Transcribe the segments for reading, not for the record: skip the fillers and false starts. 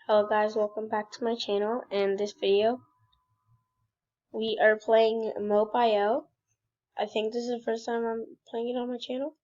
Hello guys, welcome back to my channel. In this video, we are playing Mopeio. I think this is the first time I'm playing it on my channel.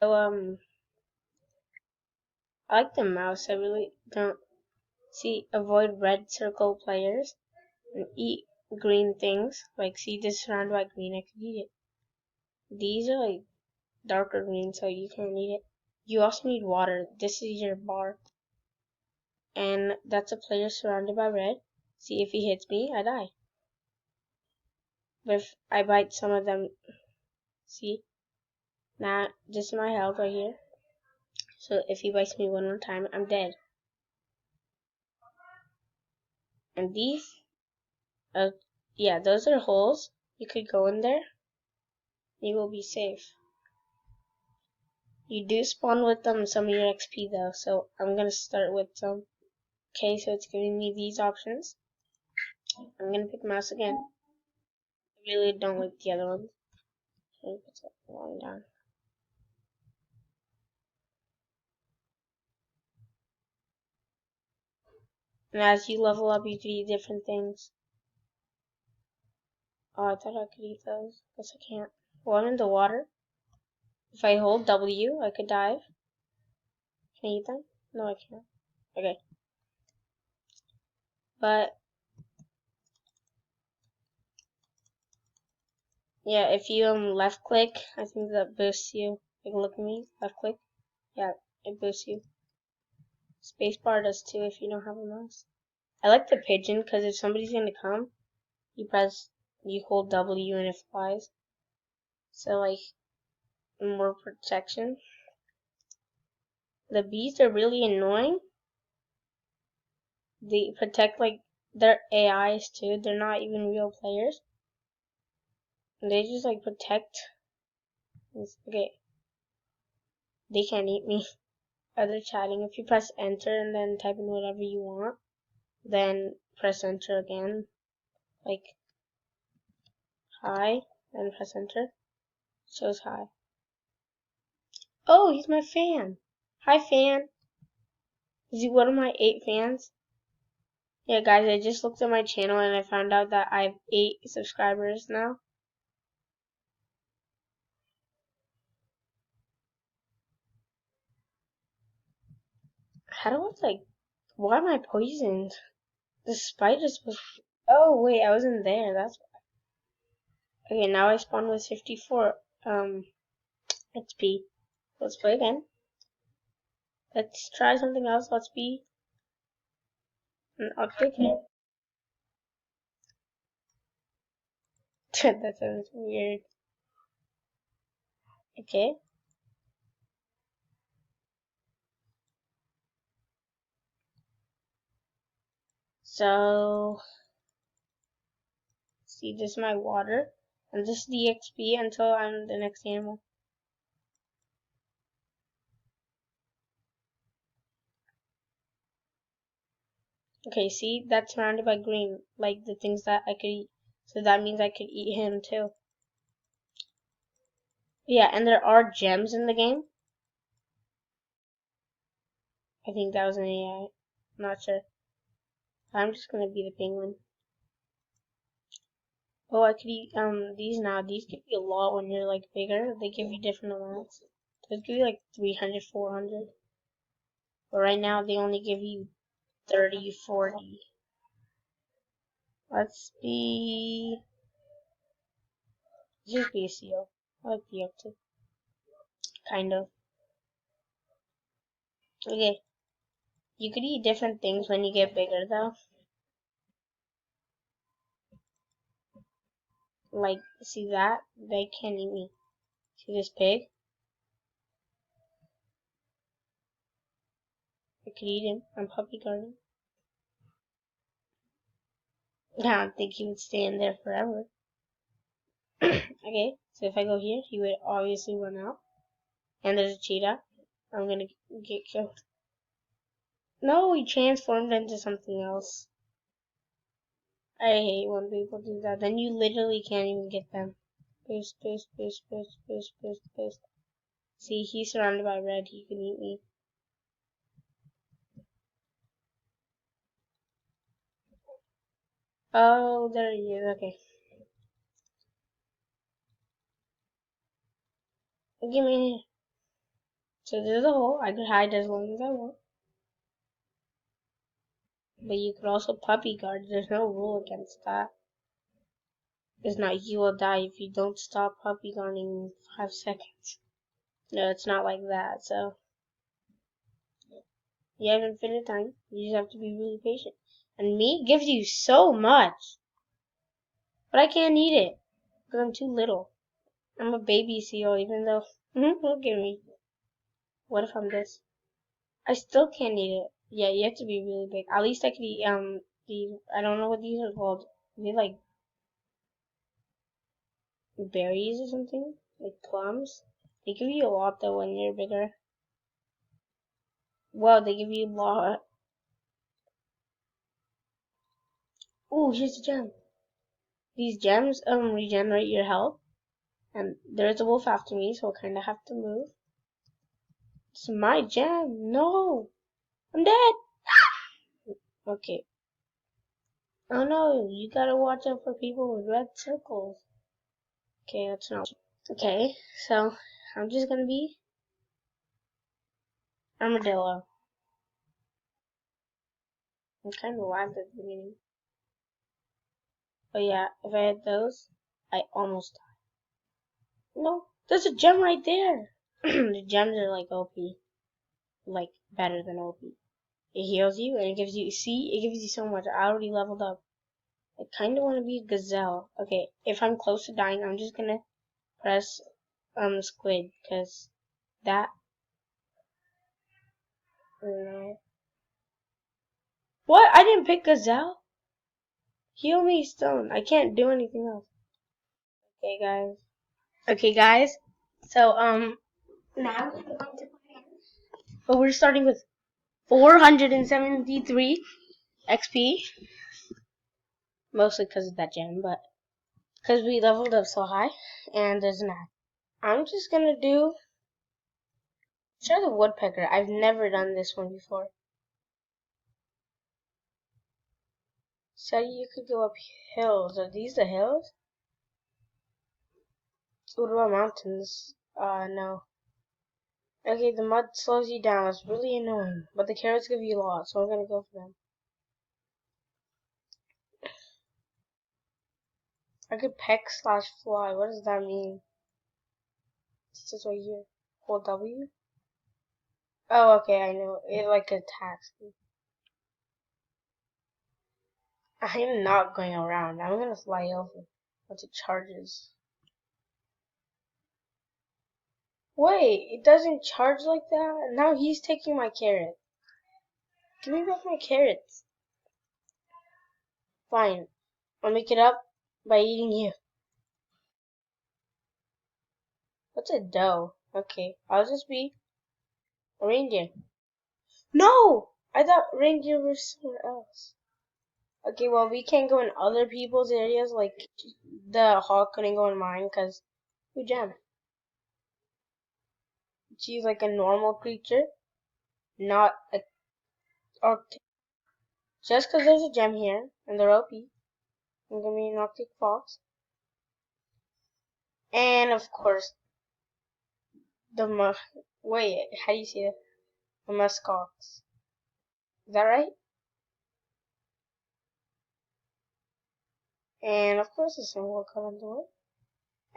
So, I like the mouse. I really don't see. Avoid red circle players and eat green things. Like, see this surrounded by green, I could eat it. These are like darker green, so you can't eat it. You also need water. This is your bar. And that's a player surrounded by red. See, if he hits me, I die. But if I bite some of them, see? Now, this is my health right here. So if he bites me one more time, I'm dead. And these, yeah, those are holes. You could go in there. You will be safe. You do spawn with some of your XP though, so I'm gonna start with some. Okay, so it's giving me these options. I'm gonna pick mouse again. I really don't like the other ones. Okay, put that volume down. And as you level up, you can eat different things. Oh, I thought I could eat those. Guess I can't. Well, I'm in the water. If I hold W, I could dive. Can I eat them? No, I can't. Okay. But, yeah, if you left click, I think that boosts you. Like, look at me, left click. Yeah, it boosts you. Spacebar does too if you don't have a mouse. I like the pigeon because if somebody's gonna come, you hold W and it flies. So, like, more protection. The bees are really annoying. They protect, like, their AIs too. They're not even real players. And they just, like, protect. Okay. They can't eat me. Other chatting. If you press enter and then type in whatever you want, then press enter again. Like, hi, then press enter. Shows hi. Oh, he's my fan. Hi, fan. Is he one of my 8 fans? Yeah, guys, I just looked at my channel and I found out that I have 8 subscribers now. How do I, like, why am I poisoned? The spiders was, oh, wait, I wasn't there, that's why. Okay, now I spawn with 54, XP. Let's play again. Let's try something else, let's be an Arctic. That sounds weird. Okay. So, see, this is my water, and this is the XP until I'm the next animal. Okay, see, that's surrounded by green, like the things that I could eat. So that means I could eat him too. Yeah, and there are gems in the game. I think that was an AI. I'm not sure. I'm just gonna be the penguin. Oh, I could eat these now. These give you a lot when you're like bigger. They give you different amounts. Those give you like 300, 400. But right now they only give you 30, 40. Let's be just be a seal. I like the too. Kind of. Okay. You could eat different things when you get bigger though. Like, see that? They can't eat me. See this pig? I could eat him. I'm puppy garden. I don't think he would stay in there forever. Okay, so if I go here, he would obviously run out. And there's a cheetah. I'm gonna get killed. No, he transformed into something else. I hate when people do that. Then you literally can't even get them. Boost, boost, boost, boost, boost, boost, boost. See, he's surrounded by red. He can eat me. Oh, there he is. Okay. Give me. So there's a hole. I could hide as long as I want. But you could also puppy guard. There's no rule against that. It's not you will die if you don't stop puppy guarding in 5 seconds. No, it's not like that. So you have infinite time. You just have to be really patient. And meat gives you so much. But I can't eat it. Because I'm too little. I'm a baby seal even though... look at me. What if I'm this? I still can't eat it. Yeah, you have to be really big. At least I could eat, these... I don't know what these are called. Are they like berries or something? Like plums? They give you a lot though when you're bigger. Wow, they give you a lot. Ooh, here's a gem. These gems regenerate your health. And there's a wolf after me, so I kinda have to move. It's my gem. No! I'm dead! Okay. Oh no, you gotta watch out for people with red circles. Okay, that's not. Okay, so I'm just gonna be armadillo. I'm kinda lagged at the beginning. But yeah, if I had those, I almost died. No, there's a gem right there! The gems are like OP. Like, better than OP. It heals you and it gives you, see, it gives you so much. I already leveled up. I kinda wanna be a gazelle. Okay, if I'm close to dying, I'm just gonna press, squid, cause that, what? I didn't pick gazelle? Heal me stone. I can't do anything else. Okay, guys. Okay, guys. So, now we're going to but we're starting with 473 XP. Mostly because of that gem, but because we leveled up so high. And there's an axe. I'm just gonna try the woodpecker. I've never done this one before. Said you could go up hills. Are these the hills? What about mountains? No. Okay, the mud slows you down. It's really annoying. But the carrots give you a lot, so I'm gonna go for them. I could peck slash fly. What does that mean? It's just right here. Hold W? Oh, okay, I know. It like attacks me. I'm not going around. I'm gonna fly over. Once it charges. Wait, it doesn't charge like that? Now he's taking my carrot. Give me back my carrots. Fine. I'll make it up by eating you. What's a doe? Okay, I'll just be a reindeer. No! I thought reindeer were somewhere else. Okay, well, we can't go in other people's areas, like the hawk couldn't go in mine, because who gem? She's like a normal creature, not a arctic. Just because there's a gem here, and they're OP, I'm gonna be an arctic fox. And of course, the wait, how do you say it? The muskox. Is that right? And of course, the sun will come on the way.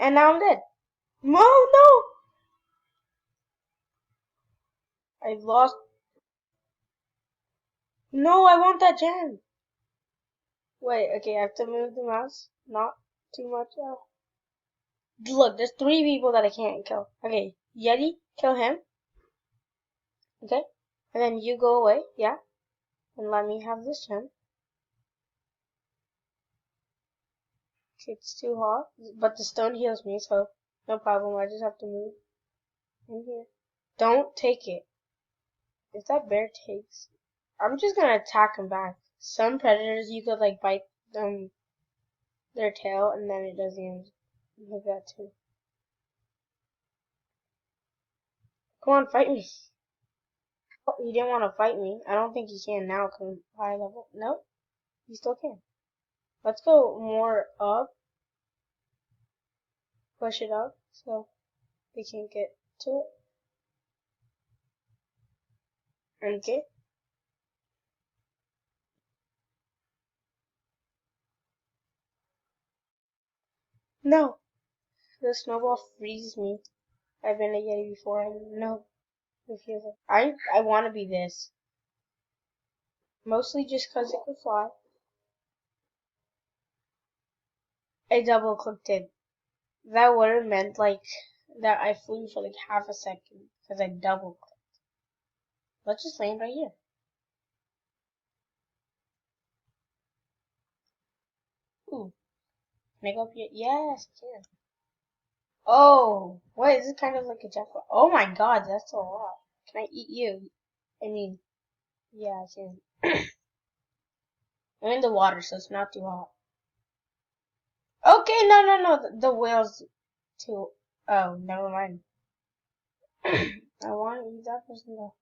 And now I'm dead. No! I lost. No, I want that gem. Wait, okay, I have to move the mouse. Not too much. Look, there's 3 people that I can't kill. Okay, Yeti, kill him. Okay, and then you go away, yeah, and let me have this gem. Okay, it's too hot, but the stone heals me, so no problem. I just have to move in here. Don't take it. If that bear takes, I'm just gonna attack him back. Some predators you could like bite their tail, and then it doesn't like that too. Come on, fight me. Oh, he didn't want to fight me. I don't think he can now because I'm high level. Nope, he still can. Let's go more up. Push it up so we can get to it. Okay. No. The snowball freezes me. I've been a Yeti before. I know it feels like. I want to be this. Mostly just because it could fly. I double clicked it. That would have meant like that I flew for like half a second because I double clicked. Let's just land right here. Ooh. Can I go up here? Yes, I can. Oh, what is this kind of like a jackpot? Oh my god, that's a lot. Can I eat you? I mean, yeah, I can. I'm in the water, so it's not too hot. Okay, no. The whale's too. Oh, never mind. I want to eat that person though.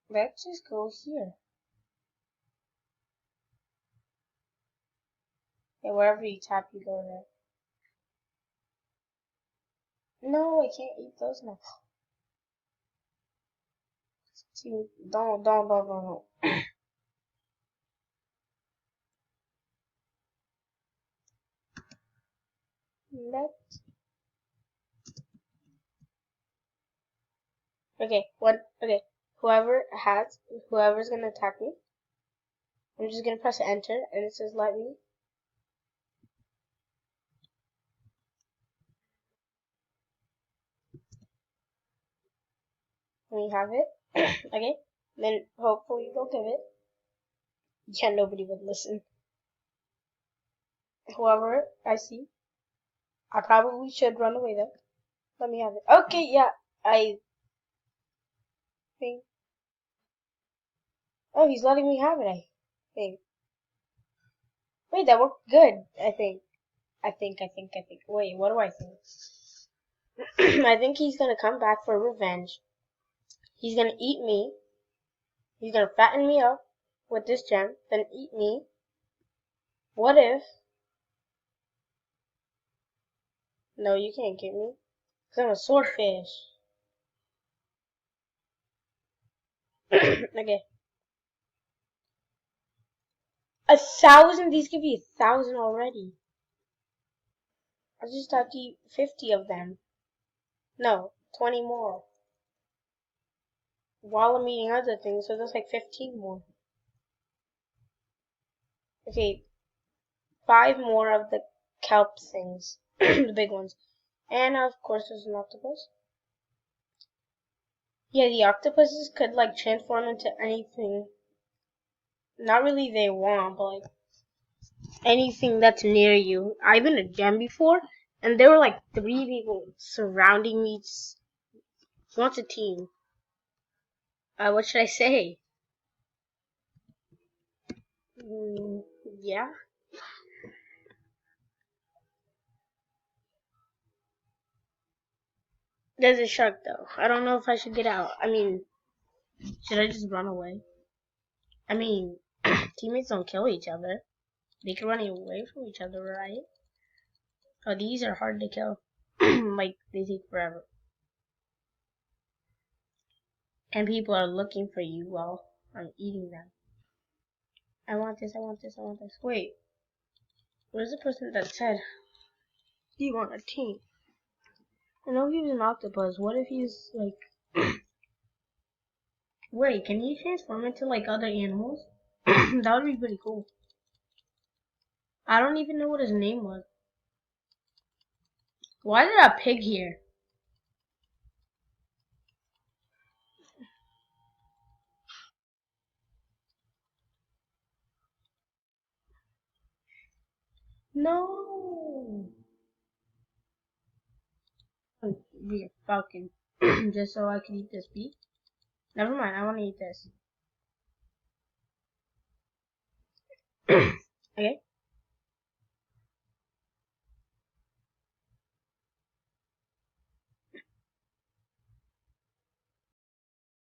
Let's just go here. Yeah, wherever you tap, you go there. No, I can't eat those now. Don't. Let. Okay, what? Okay, whoever's gonna attack me, I'm just gonna press enter, and it says let me. We have it. Okay, then hopefully they'll give it. Yeah, nobody would listen. Whoever I see, I probably should run away though. Let me have it. Okay, yeah, I think. Oh, he's letting me have it. I think. Wait, that worked good. I think. Wait, what do I think? I think he's gonna come back for revenge. He's gonna eat me. He's gonna fatten me up with this gem, then eat me. What if? No, you can't get me. Cause I'm a swordfish. Okay. 1,000? These give you 1,000 already. I just have to eat 50 of them. No, 20 more. While I'm eating other things, so that's like 15 more. Okay, 5 more of the kelp things. The big ones. And of course there's an octopus. Yeah, the octopuses could like transform into anything. Not really they want, but like anything that's near you. I've been a gem before, and there were like 3 people surrounding me. He wants a team. What should I say? Mm, yeah. There's a shark though. I don't know if I should get out. I mean, should I just run away? I mean, teammates don't kill each other. They can run away from each other, right? Oh, these are hard to kill. Like, they take forever. And people are looking for you while I'm eating them. I want this. Wait, where's the person that said, do you want a team? I know he was an octopus. What if he's like... Wait, can he transform into like other animals? That would be pretty cool. I don't even know what his name was. Why is there a pig here? No! Be a falcon. Just so I can eat this beef? Never mind, I want to eat this. Okay.